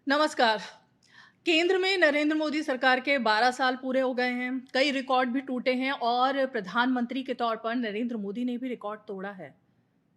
नमस्कार। केंद्र में नरेंद्र मोदी सरकार के 12 साल पूरे हो गए हैं। कई रिकॉर्ड भी टूटे हैं और प्रधानमंत्री के तौर पर नरेंद्र मोदी ने भी रिकॉर्ड तोड़ा है,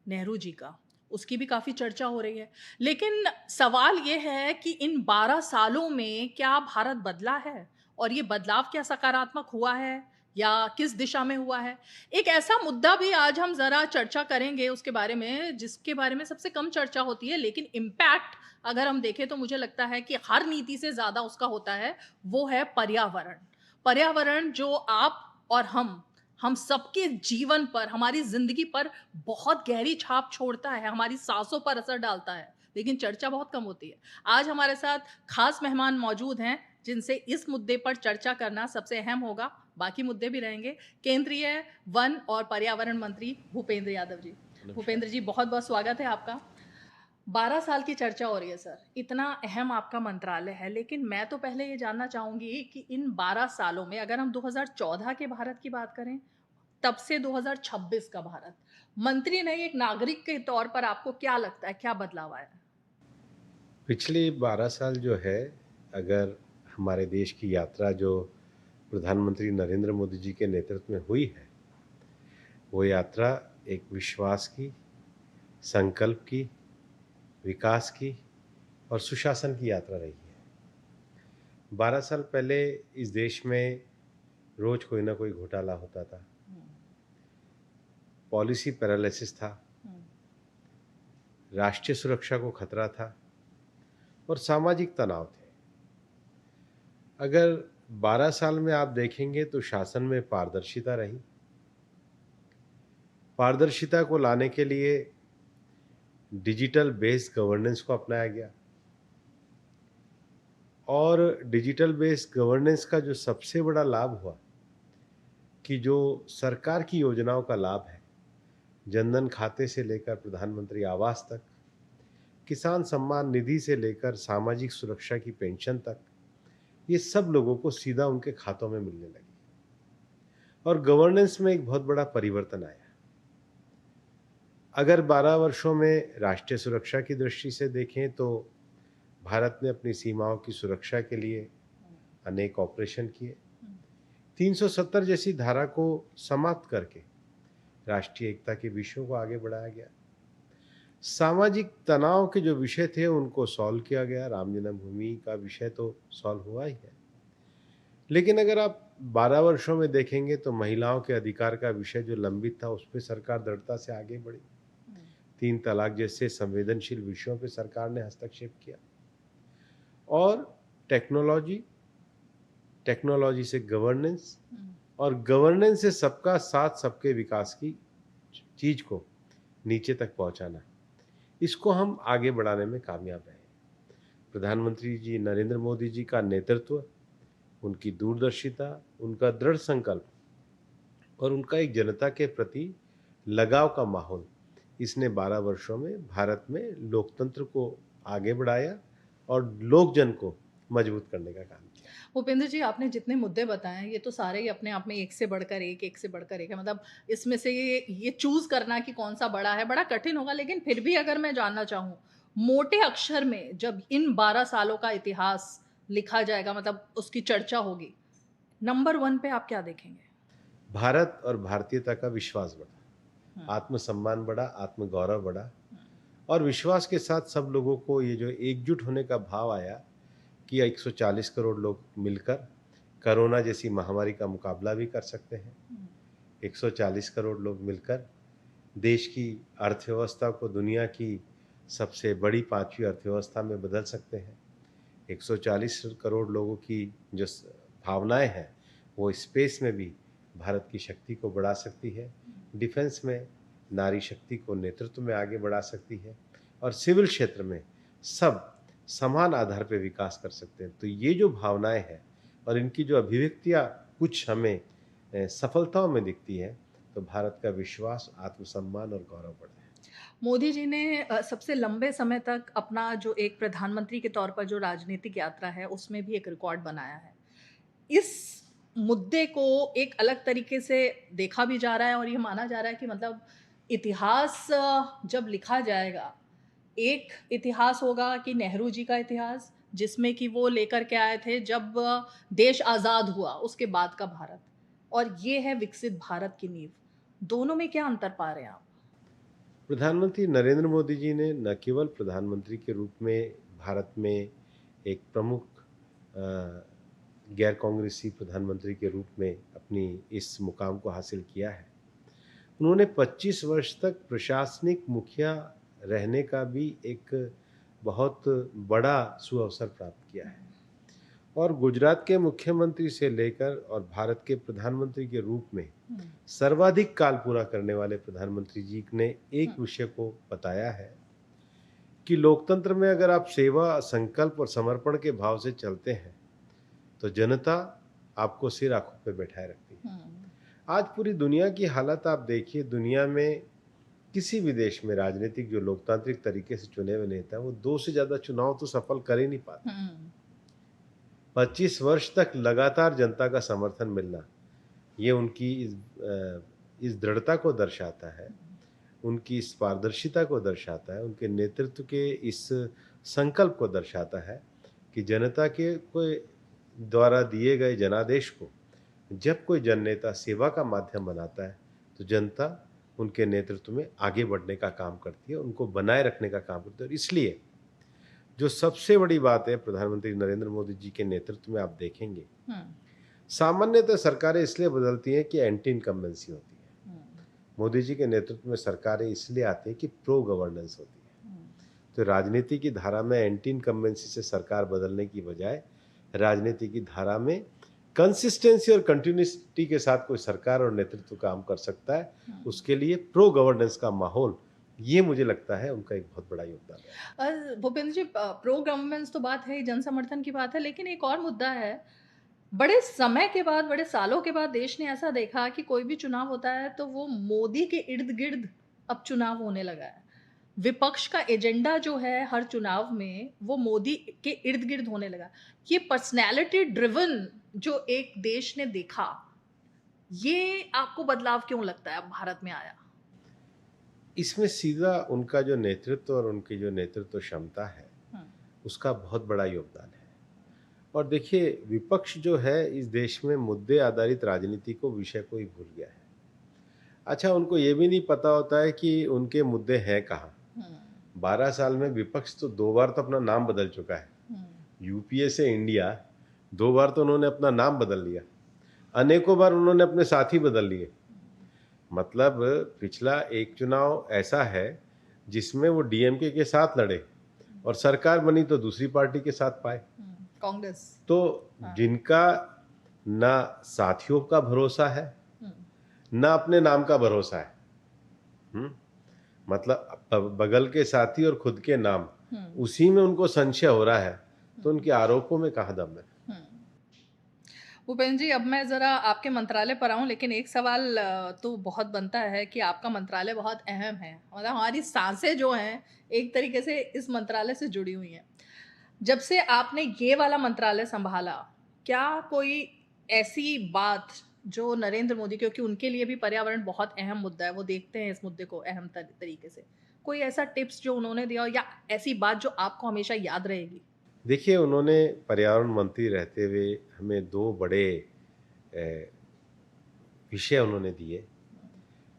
नेहरू जी का। उसकी भी काफ़ी चर्चा हो रही है। लेकिन सवाल ये है कि इन 12 सालों में क्या भारत बदला है? और ये बदलाव क्या सकारात्मक हुआ है या किस दिशा में हुआ है? एक ऐसा मुद्दा भी आज हम ज़रा चर्चा करेंगे उसके बारे में, जिसके बारे में सबसे कम चर्चा होती है, लेकिन इम्पैक्ट अगर हम देखें तो मुझे लगता है कि हर नीति से ज़्यादा उसका होता है, वो है पर्यावरण। पर्यावरण जो आप और हम सबके जीवन पर, हमारी ज़िंदगी पर बहुत गहरी छाप छोड़ता है, हमारी साँसों पर असर डालता है, लेकिन चर्चा बहुत कम होती है। आज हमारे साथ ख़ास मेहमान मौजूद हैं, जिनसे इस मुद्दे पर चर्चा करना सबसे अहम होगा, बाकी मुद्दे भी रहेंगे। केंद्रीय वन और पर्यावरण मंत्री भूपेंद्र यादव जी। नमस्कार। भूपेंद्र जी, बहुत-बहुत स्वागत है आपका। 12 साल की चर्चा हो रही है सर, इतना अहम आपका मंत्रालय है, लेकिन मैं तो पहले ये जानना चाहूँगी कि इन 12 सालों में अगर हम 2014 के भारत की बात करें, तब से 2026 का भारत, मंत्री नहीं एक नागरिक के तौर पर आपको क्या लगता है, क्या बदलाव आया है? पिछले 12 साल जो है, अगर हमारे देश की यात्रा जो प्रधानमंत्री नरेंद्र मोदी जी के नेतृत्व में हुई है, वो यात्रा एक विश्वास की, संकल्प की, विकास की और सुशासन की यात्रा रही है। 12 साल पहले इस देश में रोज़ कोई ना कोई घोटाला होता था, हुँ, पॉलिसी पैरालिसिस था, हुँ, राष्ट्रीय सुरक्षा को खतरा था और सामाजिक तनाव थे। अगर 12 साल में आप देखेंगे तो शासन में पारदर्शिता रही। पारदर्शिता को लाने के लिए डिजिटल बेस्ड गवर्नेंस को अपनाया गया और डिजिटल बेस्ड गवर्नेंस का जो सबसे बड़ा लाभ हुआ कि जो सरकार की योजनाओं का लाभ है, जनधन खाते से लेकर प्रधानमंत्री आवास तक, किसान सम्मान निधि से लेकर सामाजिक सुरक्षा की पेंशन तक, ये सब लोगों को सीधा उनके खातों में मिलने लगी और गवर्नेंस में एक बहुत बड़ा परिवर्तन आया। अगर 12 वर्षों में राष्ट्रीय सुरक्षा की दृष्टि से देखें तो भारत ने अपनी सीमाओं की सुरक्षा के लिए हुँ, अनेक ऑपरेशन किए। हुँ, 370 जैसी धारा को समाप्त करके राष्ट्रीय एकता के विषयों को आगे बढ़ाया गया। सामाजिक तनाव के जो विषय थे उनको सॉल्व किया गया। राम जन्मभूमि का विषय तो सॉल्व हुआ ही है। लेकिन अगर आप 12 वर्षों में देखेंगे तो महिलाओं के अधिकार का विषय जो लंबित था उस पे सरकार दृढ़ता से आगे बढ़ी। हुँ, 3 तलाक जैसे संवेदनशील विषयों पे सरकार ने हस्तक्षेप किया और टेक्नोलॉजी, टेक्नोलॉजी से गवर्नेंस हुँ। और गवर्नेंस से सबका साथ सबके विकास की चीज़ को नीचे तक पहुंचाना, इसको हम आगे बढ़ाने में कामयाब रहे। प्रधानमंत्री जी नरेंद्र मोदी जी का नेतृत्व, उनकी दूरदर्शिता, उनका दृढ़ संकल्प और उनका एक जनता के प्रति लगाव का माहौल, इसने 12 वर्षों में भारत में लोकतंत्र को आगे बढ़ाया और लोकजन को मजबूत करने का काम किया। भूपेंद्र जी, आपने जितने मुद्दे बताए, ये तो सारे ही अपने आप में एक से बढ़कर एक से बढ़कर एक है। मतलब इसमें से ये चूज़ करना कि कौन-सा बड़ा है, बड़ा कठिन होगा। लेकिन फिर भी अगर मैं जानना चाहूँ, मोटे अक्षर में जब इन 12 सालों का इतिहास लिखा जाएगा, मतलब उसकी चर्चा होगी, नंबर 1 पे आप क्या देखेंगे? भारत और भारतीयता का विश्वास बढ़ा, हुँ, आत्मसम्मान बढ़ा, आत्मगौरव बढ़ा हुँ, और विश्वास के साथ सब लोगों को ये जो एकजुट होने का भाव आया कि 140 करोड़ लोग मिलकर कोरोना जैसी महामारी का मुकाबला भी कर सकते हैं। हुँ, 140 करोड़ लोग मिलकर देश की अर्थव्यवस्था को दुनिया की सबसे बड़ी 5वीं अर्थव्यवस्था में बदल सकते हैं। 140 करोड़ लोगों की जो भावनाएं हैं वो स्पेस में भी भारत की शक्ति को बढ़ा सकती है, डिफेंस में नारी शक्ति को नेतृत्व में आगे बढ़ा सकती है और सिविल क्षेत्र में सब समान आधार पर विकास कर सकते हैं। तो ये जो भावनाएं हैं और इनकी जो अभिव्यक्तियाँ कुछ हमें सफलताओं में दिखती है, तो भारत का विश्वास, आत्मसम्मान और गौरव बढ़ा है। मोदी जी ने सबसे लंबे समय तक अपना जो एक प्रधानमंत्री के तौर पर जो राजनीतिक यात्रा है, उसमें भी एक रिकॉर्ड बनाया है। इस मुद्दे को एक अलग तरीके से देखा भी जा रहा है और ये माना जा रहा है कि मतलब इतिहास जब लिखा जाएगा, एक इतिहास होगा कि नेहरू जी का इतिहास, जिसमें कि वो लेकर के आए थे जब देश आज़ाद हुआ, उसके बाद का भारत और ये है विकसित भारत की नींव। दोनों में क्या अंतर पा रहे हैं आप? प्रधानमंत्री नरेंद्र मोदी जी ने न केवल प्रधानमंत्री के रूप में भारत में एक प्रमुख गैर कांग्रेसी प्रधानमंत्री के रूप में अपनी इस मुकाम को हासिल किया है, उन्होंने 25 वर्ष तक प्रशासनिक मुखिया रहने का भी एक बहुत बड़ा सुअवसर प्राप्त किया है और गुजरात के मुख्यमंत्री से लेकर और भारत के प्रधानमंत्री के रूप में हुँ, सर्वाधिक काल पूरा करने वाले प्रधानमंत्री जी ने हुँ, एक विषय को बताया है कि लोकतंत्र में अगर आप सेवा, संकल्प और समर्पण के भाव से चलते हैं, तो जनता आपको सिर आँखों पे बैठाए रखती है। हुँ, आज पूरी दुनिया की हालत आप देखिए, दुनिया में किसी भी देश में राजनीतिक जो लोकतांत्रिक तरीके से चुने हुए नेता हैं, वो 2 से ज़्यादा चुनाव तो सफल कर ही नहीं पाते। हुँ, 25 वर्ष तक लगातार जनता का समर्थन मिलना, ये उनकी इस दृढ़ता को दर्शाता है, उनकी इस पारदर्शिता को दर्शाता है, उनके नेतृत्व के इस संकल्प को दर्शाता है कि जनता के कोई द्वारा दिए गए जनादेश को जब कोई जननेता सेवा का माध्यम बनाता है, तो जनता उनके नेतृत्व में आगे बढ़ने का काम करती है, उनको बनाए रखने का काम करती है और इसलिए जो सबसे बड़ी बात है प्रधानमंत्री नरेंद्र मोदी जी के नेतृत्व में आप देखेंगे, हुँ, सामान्यतः सरकारें इसलिए बदलती हैं कि एंटी इनकम्बेंसी होती है। हुँ, मोदी जी के नेतृत्व में सरकारें इसलिए आती हैं कि प्रो गवर्नेंस होती है। हुँ, तो राजनीति की धारा में एंटी इनकम्बेंसी से सरकार बदलने की बजाय राजनीति की धारा में कंसिस्टेंसी और कंटिन्यूटी के साथ कोई सरकार और नेतृत्व काम कर सकता है, हुँ। उसके लिए प्रो गवर्नेंस का माहौल, ये मुझे लगता है उनका एक बहुत बड़ा योगदान है। भूपेंद्र जी प्रो गवर्नेंस तो बात है ही, जन समर्थन की बात है, लेकिन एक और मुद्दा है, बड़े समय के बाद, बड़े सालों के बाद देश ने ऐसा देखा कि कोई भी चुनाव होता है तो वो मोदी के इर्द-गिर्द अब चुनाव होने लगा है। विपक्ष का एजेंडा जो है हर चुनाव में वो मोदी के इर्द-गिर्द होने लगा। ये पर्सनैलिटी ड्रिवन जो एक देश ने देखा, ये आपको बदलाव क्यों लगता है अब भारत में आया? इसमें सीधा उनका जो नेतृत्व और उनकी जो नेतृत्व क्षमता है, हुँ, उसका बहुत बड़ा योगदान है। और देखिए, विपक्ष जो है इस देश में मुद्दे आधारित राजनीति को, विषय को ही भूल गया है। अच्छा, उनको ये भी नहीं पता होता है कि उनके मुद्दे हैं कहाँ। हुँ, 12 साल में विपक्ष तो 2 बार तो अपना नाम बदल चुका है। हुँ, यूपीए से इंडिया 2 बार तो उन्होंने अपना नाम बदल लिया। अनेकों बार उन्होंने अपने साथी बदल लिए। मतलब पिछला एक चुनाव ऐसा है जिसमें वो डीएमके के साथ लड़े और सरकार बनी तो दूसरी पार्टी के साथ पाए। कांग्रेस। तो हाँ, जिनका ना साथियों का भरोसा है, हुँ, ना अपने नाम का भरोसा है। हुँ? मतलब बगल के साथी और खुद के नाम, हुँ, उसी में उनको संशय हो रहा है, तो हुँ, उनके आरोपों में कहाँ दम है? हुँ। भूपेंद्र जी, अब मैं ज़रा आपके मंत्रालय पर आऊँ, लेकिन एक सवाल तो बहुत बनता है कि आपका मंत्रालय बहुत अहम है। मतलब हमारी साँसें जो हैं, एक तरीके से इस मंत्रालय से जुड़ी हुई हैं। जब से आपने ये वाला मंत्रालय सँभाला, क्या कोई ऐसी बात जो नरेंद्र मोदी, क्योंकि उनके लिए भी पर्यावरण बहुत अहम मुद्दा है, वो देखते हैं इस मुद्दे को अहम तरीके से। कोई ऐसा टिप्स जो उन्होंने दिया हो या ऐसी बात जो आपको हमेशा याद रहेगी? देखिए, उन्होंने पर्यावरण मंत्री रहते हुए हमें 2 बड़े अ, विषय उन्होंने दिए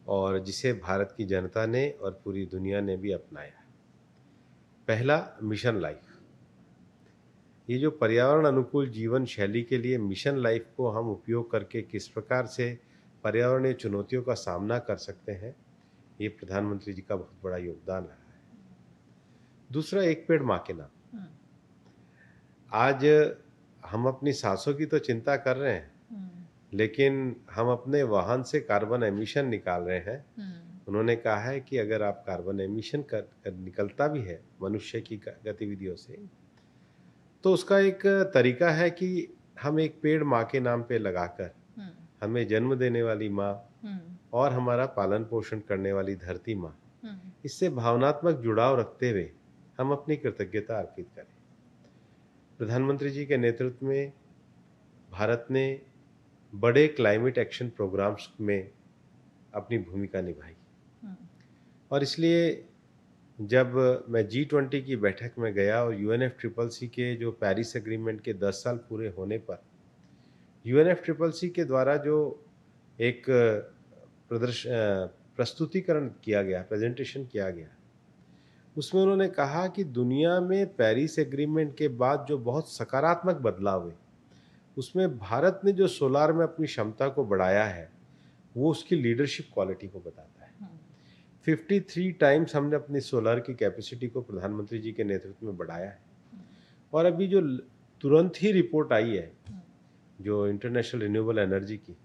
और जिसे भारत की जनता ने और पूरी दुनिया ने भी अपनाया। पहला, मिशन लाइफ। ये जो पर्यावरण अनुकूल जीवन शैली के लिए मिशन लाइफ को हम उपयोग करके किस प्रकार से पर्यावरणीय चुनौतियों का सामना कर सकते हैं, ये प्रधानमंत्री जी का बहुत बड़ा योगदान रहा है। दूसरा, एक पेड़ माँ के नाम। हुँ, आज हम अपनी सांसों की तो चिंता कर रहे हैं, हुँ, लेकिन हम अपने वाहन से कार्बन एमिशन निकाल रहे हैं। हुँ, उन्होंने कहा है कि अगर आप कार्बन एमिशन निकलता भी है मनुष्य की गतिविधियों से, तो उसका एक तरीका है कि हम एक पेड़ माँ के नाम पे लगाकर हुँ, हमें जन्म देने वाली माँ हुँ, और हमारा पालन पोषण करने वाली धरती माँ, हुँ, इससे भावनात्मक जुड़ाव रखते हुए हम अपनी कृतज्ञता अर्पित करें। प्रधानमंत्री जी के नेतृत्व में भारत ने बड़े क्लाइमेट एक्शन प्रोग्राम्स में अपनी भूमिका निभाई हुँ, और इसलिए जब मैं G20 की बैठक में गया और UNFCCC के जो पेरिस एग्रीमेंट के 10 साल पूरे होने पर UNFCCC के द्वारा जो एक प्रस्तुतिकरण किया गया, प्रेजेंटेशन किया गया, उसमें उन्होंने कहा कि दुनिया में पेरिस एग्रीमेंट के बाद जो बहुत सकारात्मक बदलाव हुए, उसमें भारत ने जो सोलार में अपनी क्षमता को बढ़ाया है, वो उसकी लीडरशिप क्वालिटी को बताता है। 53 टाइम्स हमने अपनी सोलार की कैपेसिटी को प्रधानमंत्री जी के नेतृत्व में बढ़ाया है। और अभी जो तुरंत ही रिपोर्ट आई है जो इंटरनेशनल रिन्यूएबल एनर्जी की,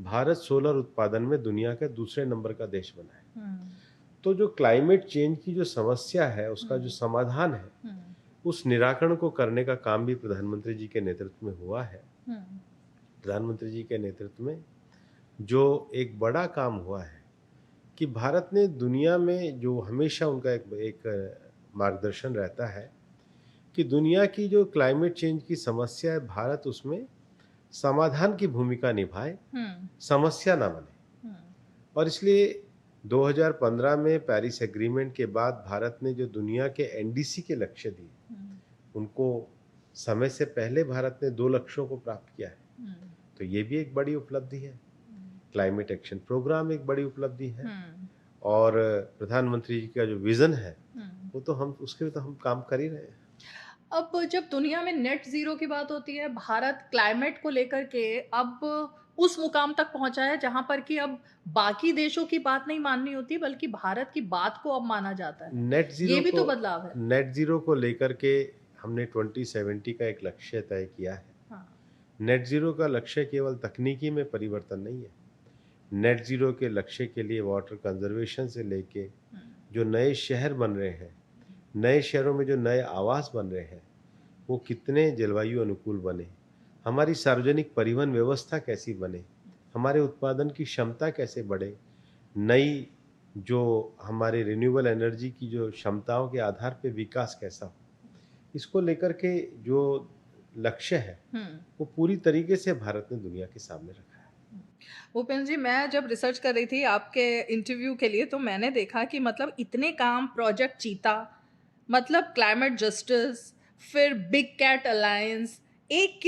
भारत सोलर उत्पादन में दुनिया के दूसरे नंबर का देश बना है। तो जो क्लाइमेट चेंज की जो समस्या है, उसका जो समाधान है, उस निराकरण को करने का काम भी प्रधानमंत्री जी के नेतृत्व में हुआ है। प्रधानमंत्री जी के नेतृत्व में जो एक बड़ा काम हुआ है कि भारत ने दुनिया में, जो हमेशा उनका एक मार्गदर्शन रहता है कि दुनिया की जो क्लाइमेट चेंज की समस्या है, भारत उसमें समाधान की भूमिका निभाए, समस्या ना बने। और इसलिए 2015 में पेरिस एग्रीमेंट के बाद भारत ने जो दुनिया के एनडीसी के लक्ष्य दिए, उनको समय से पहले भारत ने 2 लक्ष्यों को प्राप्त किया है। तो ये भी एक बड़ी उपलब्धि है। क्लाइमेट एक्शन प्रोग्राम एक बड़ी उपलब्धि है। और प्रधानमंत्री जी का जो विजन है, वो तो हम उसके लिए तो हम काम कर ही रहे हैं। अब जब दुनिया में नेट ज़ीरो की बात होती है, भारत क्लाइमेट को लेकर के अब उस मुकाम तक पहुँचा है जहाँ पर कि अब बाकी देशों की बात नहीं माननी होती बल्कि भारत की बात को अब माना जाता है। ये भी तो बदलाव है। नेट ज़ीरो को लेकर के हमने 2070 का एक लक्ष्य तय किया है। हाँ। नेट ज़ीरो का लक्ष्य केवल तकनीकी में परिवर्तन नहीं है। नेट ज़ीरो के लक्ष्य के लिए वाटर कंजर्वेशन से लेके जो नए शहर बन रहे हैं, नए शहरों में जो नए आवास बन रहे हैं, वो कितने जलवायु अनुकूल बने, हमारी सार्वजनिक परिवहन व्यवस्था कैसी बने, हमारे उत्पादन की क्षमता कैसे बढ़े, नई जो हमारे रिन्यूएबल एनर्जी की जो क्षमताओं के आधार पे विकास कैसा हो, इसको लेकर के जो लक्ष्य है, वो पूरी तरीके से भारत ने दुनिया के सामने रखा है। भूपेंद्र जी, मैं जब रिसर्च कर रही थी आपके इंटरव्यू के लिए, तो मैंने देखा कि मतलब इतने काम, प्रोजेक्ट चीता, मतलब क्लाइमेट जस्टिस, फिर बिग कैट अलायंस, एक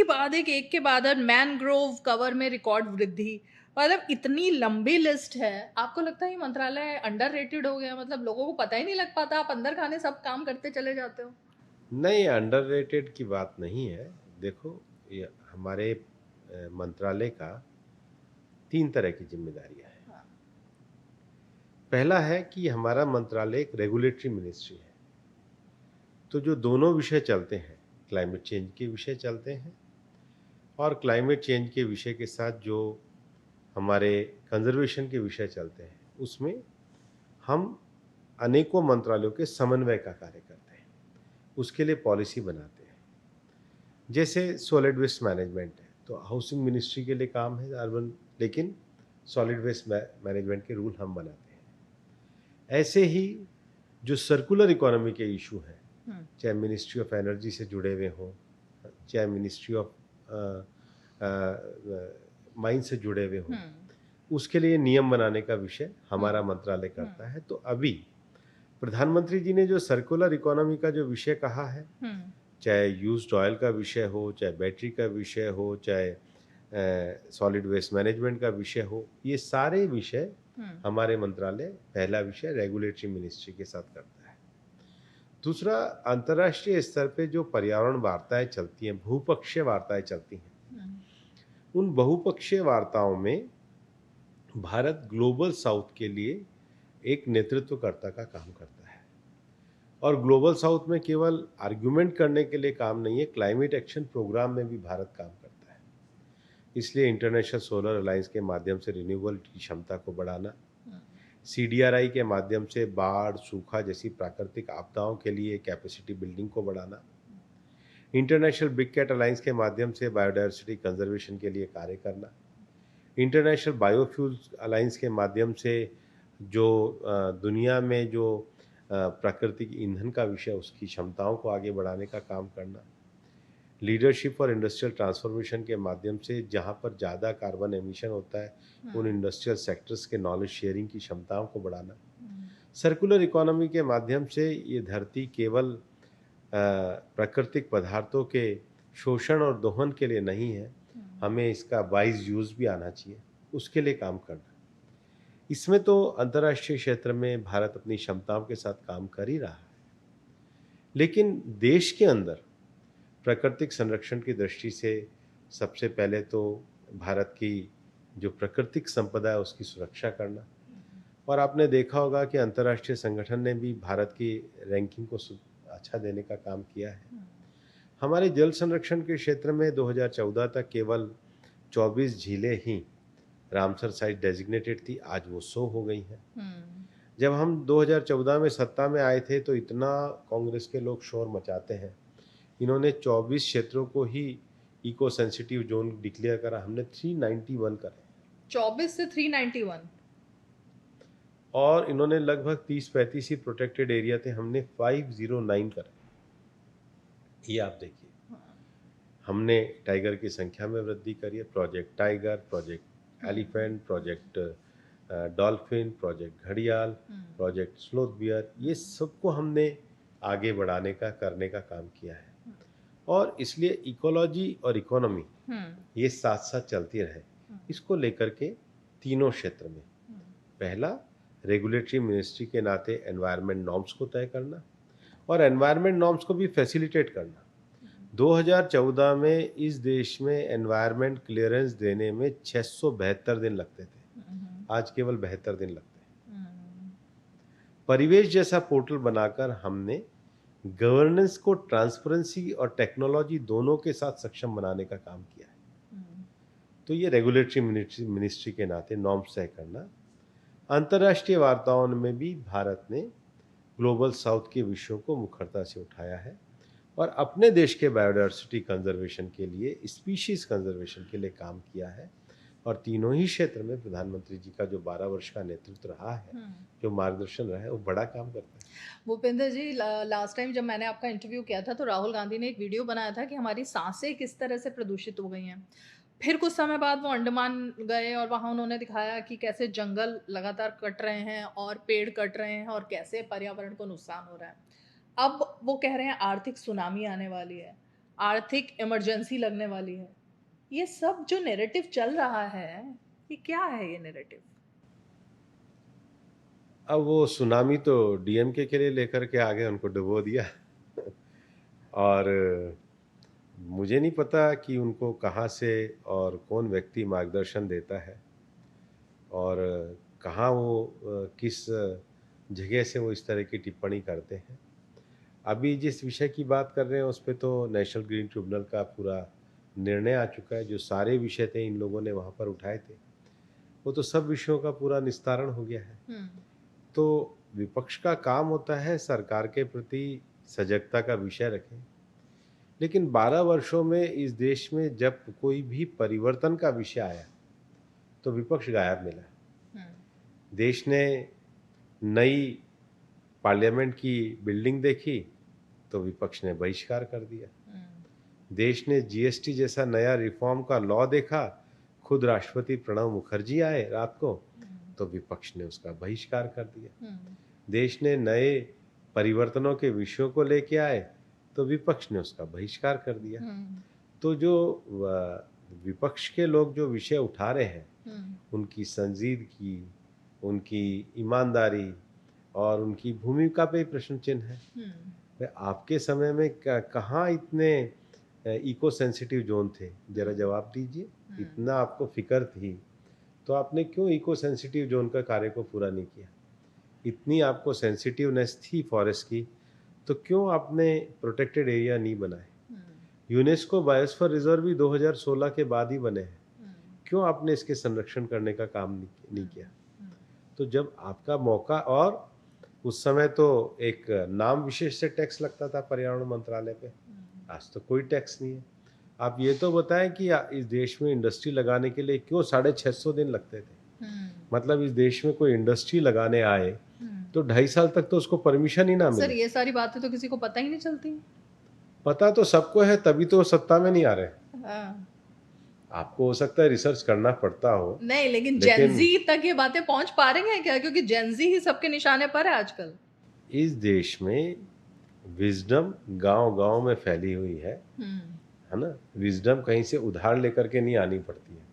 के बाद मैनग्रोव कवर में रिकॉर्ड वृद्धि, मतलब इतनी लंबी लिस्ट है। आपको लगता है ये मंत्रालय अंडररेटेड हो गया? मतलब लोगों को पता ही नहीं लग पाता, आप अंदर खाने सब काम करते चले जाते हो? नहीं, अंडररेटेड की बात नहीं है। देखो, ये हमारे मंत्रालय का 3 तरह की ज़िम्मेदारियाँ हैं। हाँ। पहला है कि हमारा मंत्रालय एक रेगुलेटरी मिनिस्ट्री है। तो जो दोनों विषय चलते हैं, क्लाइमेट चेंज के विषय चलते हैं और क्लाइमेट चेंज के विषय के साथ जो हमारे कंज़र्वेशन के विषय चलते हैं, उसमें हम अनेकों मंत्रालयों के समन्वय का कार्य करते हैं। उसके लिए पॉलिसी बनाते हैं। जैसे सॉलिड वेस्ट मैनेजमेंट है, तो हाउसिंग मिनिस्ट्री के लिए काम है अर्बन, लेकिन सॉलिड वेस्ट मैनेजमेंट के रूल हम बनाते हैं। ऐसे ही जो सर्कुलर इकोनॉमी के इशू हैं, चाहे मिनिस्ट्री ऑफ एनर्जी से जुड़े हुए हों, चाहे मिनिस्ट्री ऑफ माइंस से जुड़े हुए हों, उसके लिए नियम बनाने का विषय हमारा मंत्रालय करता है। तो अभी प्रधानमंत्री जी ने जो सर्कुलर इकोनॉमी का जो विषय कहा है, चाहे यूज्ड ऑयल का विषय हो, चाहे बैटरी का विषय हो, चाहे सॉलिड वेस्ट मैनेजमेंट का विषय हो, ये सारे विषय हमारे मंत्रालय पहला विषय रेगुलेटरी मिनिस्ट्री के साथ करता है। दूसरा, अंतर्राष्ट्रीय स्तर पे जो पर्यावरण वार्ताएं चलती हैं, बहुपक्षीय वार्ताएं चलती हैं, उन बहुपक्षीय वार्ताओं में भारत ग्लोबल साउथ के लिए एक नेतृत्वकर्ता का काम करता है। और ग्लोबल साउथ में केवल आर्ग्यूमेंट करने के लिए काम नहीं है, क्लाइमेट एक्शन प्रोग्राम में भी भारत काम करता है। इसलिए इंटरनेशनल सोलर अलायंस के माध्यम से रिन्यूएबल की क्षमता को बढ़ाना, CDRI के माध्यम से बाढ़, सूखा जैसी प्राकृतिक आपदाओं के लिए कैपेसिटी बिल्डिंग को बढ़ाना, इंटरनेशनल बिग कैट अलायंस के माध्यम से बायोडायवर्सिटी कंजर्वेशन के लिए कार्य करना, इंटरनेशनल बायोफ्यूल्स अलायंस के माध्यम से जो दुनिया में जो प्राकृतिक ईंधन का विषय, उसकी क्षमताओं को आगे बढ़ाने का काम करना, लीडरशिप और इंडस्ट्रियल ट्रांसफॉर्मेशन के माध्यम से जहाँ पर ज़्यादा कार्बन एमिशन होता है, उन इंडस्ट्रियल सेक्टर्स के नॉलेज शेयरिंग की क्षमताओं को बढ़ाना। सर्कुलर इकोनॉमी के माध्यम से ये धरती केवल प्राकृतिक पदार्थों के शोषण और दोहन के लिए नहीं है, हमें इसका वाइज यूज़ भी आना चाहिए, उसके लिए काम करना। इसमें तो अंतर्राष्ट्रीय क्षेत्र में भारत अपनी क्षमताओं के साथ काम कर ही रहा है, लेकिन देश के अंदर प्राकृतिक संरक्षण की दृष्टि से सबसे पहले तो भारत की जो प्राकृतिक संपदा है उसकी सुरक्षा करना। और आपने देखा होगा कि अंतर्राष्ट्रीय संगठन ने भी भारत की रैंकिंग को अच्छा देने का काम किया है। हमारे जल संरक्षण के क्षेत्र में 2014 तक केवल 24 झीलें ही रामसर साइट डेजिग्नेटेड थी, आज वो 100 हो गई हैं। जब हम 2014 में सत्ता में आए थे तो इतना कांग्रेस के लोग शोर मचाते हैं, इन्होंने 24 क्षेत्रों को ही इको सेंसिटिव जोन डिक्लेयर करा, हमने 391 करे। 24 से 391 और इन्होंने लगभग 30-35 ही प्रोटेक्टेड एरिया थे, हमने 509 करे। ये आप देखिए, हमने टाइगर की संख्या में वृद्धि करी है। Project tiger, project elephant, project dolphin, project घड़ियाल, प्रोजेक्ट स्लोथ बियर, ये सबको हमने आगे बढ़ाने का करने का काम किया है। और इसलिए इकोलॉजी और इकोनॉमी ये साथ साथ चलती रहे, इसको लेकर के तीनों क्षेत्र में पहला रेगुलेटरी मिनिस्ट्री के नाते एनवायरनमेंट नॉर्म्स को तय करना और एनवायरनमेंट नॉर्म्स को भी फैसिलिटेट करना। 2014 में इस देश में एनवायरनमेंट क्लियरेंस देने में 672 दिन लगते थे, आज केवल 72 दिन लगते हैं। परिवेश जैसा पोर्टल बनाकर हमने गवर्नेंस को ट्रांसपेरेंसी और टेक्नोलॉजी दोनों के साथ सक्षम बनाने का काम किया है। तो ये रेगुलेटरी मिनिस्ट्री के नाते नॉर्म्स तय करना। अंतर्राष्ट्रीय वार्ताओं में भी भारत ने ग्लोबल साउथ के विषयों को मुखरता से उठाया है और अपने देश के बायोडायवर्सिटी कंजर्वेशन के लिए, स्पीशीज कंजर्वेशन के लिए काम किया है। और तीनों ही क्षेत्र में प्रधानमंत्री जी का जो 12 वर्ष का नेतृत्व रहा है, जो मार्गदर्शन रहा है, वो बड़ा काम करता है। भूपेंद्र जी, लास्ट टाइम जब मैंने आपका इंटरव्यू किया था तो राहुल गांधी ने एक वीडियो बनाया था कि हमारी सांसें किस तरह से प्रदूषित हो गई हैं। फिर कुछ समय बाद वो अंडमान गए और वहाँ उन्होंने दिखाया कि कैसे जंगल लगातार कट रहे हैं और पेड़ कट रहे हैं और कैसे पर्यावरण को नुकसान हो रहा है। अब वो कह रहे हैं आर्थिक सुनामी आने वाली है, आर्थिक इमरजेंसी लगने वाली है। ये सब जो नैरेटिव चल रहा है, ये क्या है ये नैरेटिव? अब वो सुनामी तो डीएमके के लिए लेकर के आगे उनको डुबो दिया और मुझे नहीं पता कि उनको कहाँ से और कौन व्यक्ति मार्गदर्शन देता है और कहाँ वो किस जगह से वो इस तरह की टिप्पणी करते हैं। अभी जिस विषय की बात कर रहे हैं उस पे तो नेशनल ग्रीन ट्रिब्यूनल का पूरा निर्णय आ चुका है। जो सारे विषय थे इन लोगों ने वहाँ पर उठाए थे, वो तो सब विषयों का पूरा निस्तारण हो गया है। तो विपक्ष का काम होता है सरकार के प्रति सजगता का विषय रखें, लेकिन 12 वर्षों में इस देश में जब कोई भी परिवर्तन का विषय आया तो विपक्ष गायब मिला। देश ने नई पार्लियामेंट की बिल्डिंग देखी तो विपक्ष ने बहिष्कार कर दिया। देश ने जीएसटी जैसा नया रिफॉर्म का लॉ देखा, खुद राष्ट्रपति प्रणब मुखर्जी आए रात को तो विपक्ष ने उसका बहिष्कार कर दिया। देश ने नए परिवर्तनों के विषयों को लेके आए तो विपक्ष ने उसका बहिष्कार कर दिया। तो जो विपक्ष के लोग जो विषय उठा रहे हैं, उनकी संजीदगी, उनकी ईमानदारी और उनकी भूमिका पे प्रश्न चिन्ह है। आपके समय में कहाँ इतने इको सेंसिटिव जोन थे, जरा जवाब दीजिए। इतना आपको फिक्र थी तो आपने क्यों इको सेंसिटिव जोन का कार्य को पूरा नहीं किया? इतनी आपको सेंसिटिवनेस थी फॉरेस्ट की तो क्यों आपने प्रोटेक्टेड एरिया नहीं बनाए? यूनेस्को बायोस्फीयर रिजर्व भी 2016 के बाद ही बने हैं, क्यों आपने इसके संरक्षण करने का काम नहीं किया? तो जब आपका मौका, और उस समय तो एक नाम विशेष से टैक्स लगता था पर्यावरण मंत्रालय पे, आज तो कोई टैक्स नहीं है। आप ये तो बताएं कि इस देश में इंडस्ट्री लगाने के लिए क्यों 650 दिन लगते थे? मतलब इस देश में कोई इंडस्ट्री लगाने आए तो 2.5 साल तक तो उसको परमिशन ही ना मिले। सर, ये सारी बातें तो किसी को पता ही नहीं चलती। पता तो सबको है, तभी तो सत्ता में नहीं आ रहे। आपको हो सकता है रिसर्च करना पड़ता हो, नहीं, लेकिन लेकिन जेनजी तक ये बातें पहुंच पा रही हैं क्या? क्योंकि जेनजी ही सबके निशाने पर है आजकल। इस देश में विजडम गांव-गांव में फैली हुई है ना? विजडम कहीं से उधार लेकर के नहीं आनी पड़ती है।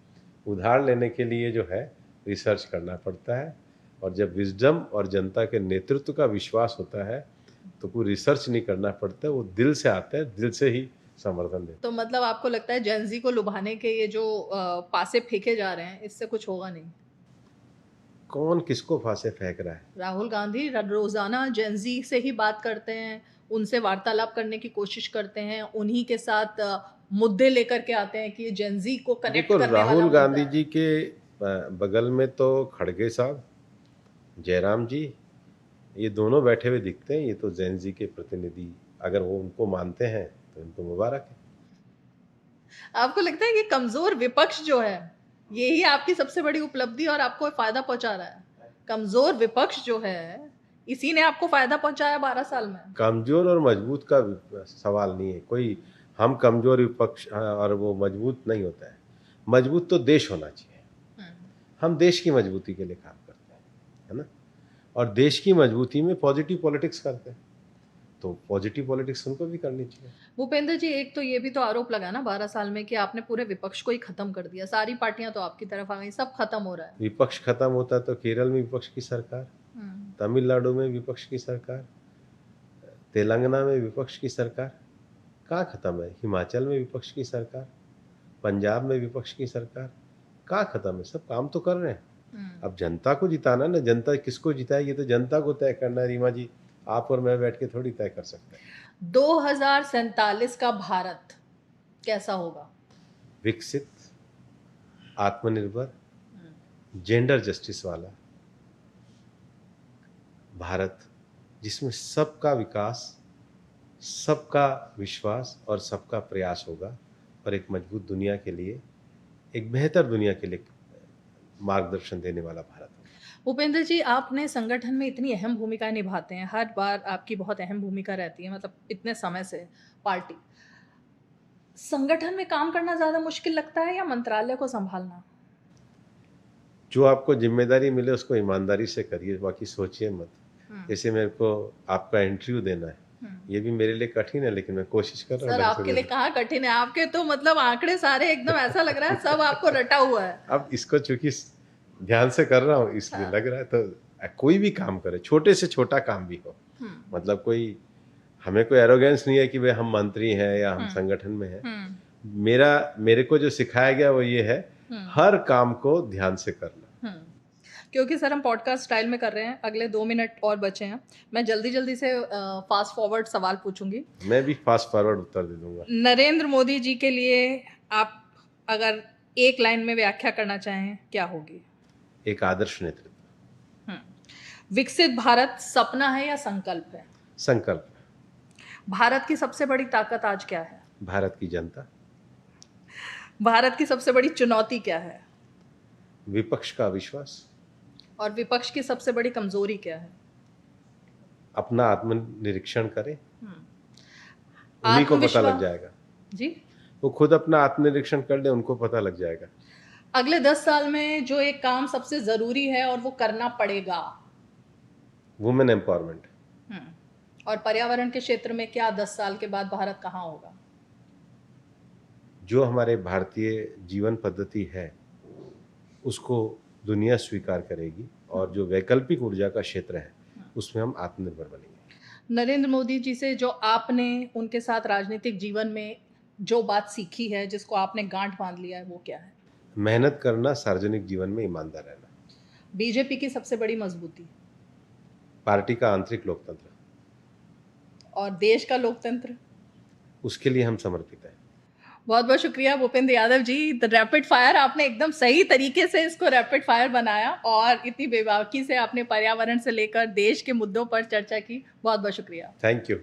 उधार लेने के लिए जो है रिसर्च करना पड़ता है, और जब विजडम और जनता के नेतृत्व का विश्वास होता है तो कोई रिसर्च नहीं करना पड़ता, वो दिल से आता है, दिल से ही समर्थन देता तो मतलब आपको लगता है जेनजी को लुभाने के ये जो पासे फेंके जा रहे हैं, इससे कुछ होगा नहीं? है। कौन किसको फांसे फेंक रहा है? राहुल गांधी रोजाना जेनजी से ही बात करते हैं, उनसे वार्तालाप करने की कोशिश करते हैं, उन्हीं के साथ मुद्दे लेकर के आते हैं कि ये जेनजी को कनेक्ट देखो, करने वाला राहुल मुद्दा गांधी है। जी के बगल में तो खड़गे साहब, जयराम जी, ये दोनों बैठे हुए दिखते हैं। ये तो जैन जी के प्रतिनिधि, अगर वो उनको मानते हैं तो इनको मुबारक है। आपको लगता है कि कमजोर विपक्ष जो है, यही आपकी सबसे बड़ी उपलब्धि और आपको फायदा पहुंचा रहा है? कमजोर विपक्ष जो है, इसी ने आपको फायदा पहुंचाया 12 साल में। कमजोर और मजबूत का सवाल नहीं है कोई। हम कमजोर विपक्ष और वो मजबूत नहीं होता है। मजबूत तो देश होना चाहिए। हम देश की मजबूती के लिए काम करते हैं, है ना? और देश की मजबूती में पॉजिटिव पॉलिटिक्स करते हैं, तो पॉजिटिव पॉलिटिक्स उनको भी करनी चाहिए। भूपेंद्र जी, एक तो ये भी तो आरोप लगा ना 12 साल में कि आपने पूरे विपक्ष को ही खत्म कर दिया, सारी पार्टियां तो आपकी तरफ आ गई, सब खत्म हो रहा है। विपक्ष खत्म होता तो केरल में विपक्ष की सरकार, तमिलनाडु में विपक्ष की सरकार, तेलंगाना में विपक्ष की सरकार, कहाँ खत्म है? हिमाचल में विपक्ष की सरकार, पंजाब में विपक्ष की सरकार, कहाँ खत्म है? सब काम तो कर रहे हैं। अब जनता को जिताना ना, जनता किसको जिताए ये तो जनता को तय करना है। रीमा जी, आप और मैं बैठ के थोड़ी तय कर सकते हैं। 2047 का भारत कैसा होगा? विकसित, आत्मनिर्भर, जेंडर जस्टिस वाला भारत, जिसमें सबका विकास, सबका विश्वास और सबका प्रयास होगा, और एक मजबूत दुनिया के लिए, एक बेहतर दुनिया के लिए मार्गदर्शन देने वाला भारत होगा। भूपेंद्र जी, आपने संगठन में इतनी अहम भूमिका निभाते हैं, हर बार आपकी बहुत अहम भूमिका रहती है, मतलब इतने समय से पार्टी संगठन में काम करना ज्यादा मुश्किल लगता है या मंत्रालय को संभालना? जो आपको जिम्मेदारी मिले उसको ईमानदारी से करिए, बाकी सोचिए मत। जैसे मेरे को आपका इंटरव्यू देना है, ये भी मेरे लिए कठिन है, लेकिन मैं कोशिश कर रहा हूँ। सर, आपके लिए कहाँ कठिन है? आपके तो मतलब आंकड़े सारे एकदम ऐसा लग रहा है सब आपको रटा हुआ है। अब इसको चूंकि ध्यान से कर रहा हूँ इसलिए लग रहा है। तो कोई भी काम करे, छोटे से छोटा काम भी हो, मतलब कोई, हमें कोई एरोगेंस नहीं है कि भाई हम मंत्री हैं या हम संगठन में हैं। मेरे को जो सिखाया गया वो ये है, हर काम को ध्यान से करना। क्योंकि सर हम पॉडकास्ट स्टाइल में कर रहे हैं, अगले 2 मिनट और बचे हैं, मैं जल्दी जल्दी से फास्ट फॉरवर्ड सवाल पूछूंगी। मैं भी फास्ट फॉरवर्ड उत्तर दे दूंगा। नरेंद्र मोदी जी के लिए आप अगर एक लाइन में व्याख्या करना चाहें, क्या होगी? एक आदर्श नेतृत्व। विकसित भारत सपना है या संकल्प है? संकल्प। भारत की सबसे बड़ी ताकत आज क्या है? भारत की जनता। भारत की सबसे बड़ी चुनौती क्या है? विपक्ष का अविश्वास। और विपक्ष की सबसे बड़ी कमजोरी क्या है? अपना आत्मनिरीक्षण करे, उन्हीं को पता लग जाएगा जी। वो खुद अपना आत्मनिरीक्षण कर ले, उनको पता लग जाएगा। अगले 10 साल में जो एक काम सबसे जरूरी है और वो करना पड़ेगा? Women empowerment. और पर्यावरण के क्षेत्र में क्या 10 साल के बाद भारत कहाँ होगा? जो हमारे भारतीय जीवन पद्धति है उसको दुनिया स्वीकार करेगी, और जो वैकल्पिक ऊर्जा का क्षेत्र है उसमें हम आत्मनिर्भर बनेंगे। नरेंद्र मोदी जी से जो आपने उनके साथ राजनीतिक जीवन में जो बात सीखी है, जिसको आपने गांठ बांध लिया है, वो क्या है? मेहनत करना, सार्वजनिक जीवन में ईमानदार रहना। बीजेपी की सबसे बड़ी मजबूती? पार्टी का आंतरिक लोकतंत्र। और देश का लोकतंत्र? उसके लिए हम समर्पित हैं। बहुत बहुत शुक्रिया Bhupendra Yadav ji. The rapid fire, आपने एकदम सही तरीके से इसको रैपिड फायर बनाया और इतनी बेबाकी से आपने पर्यावरण से लेकर देश के मुद्दों पर चर्चा की। बहुत बहुत शुक्रिया। Thank you.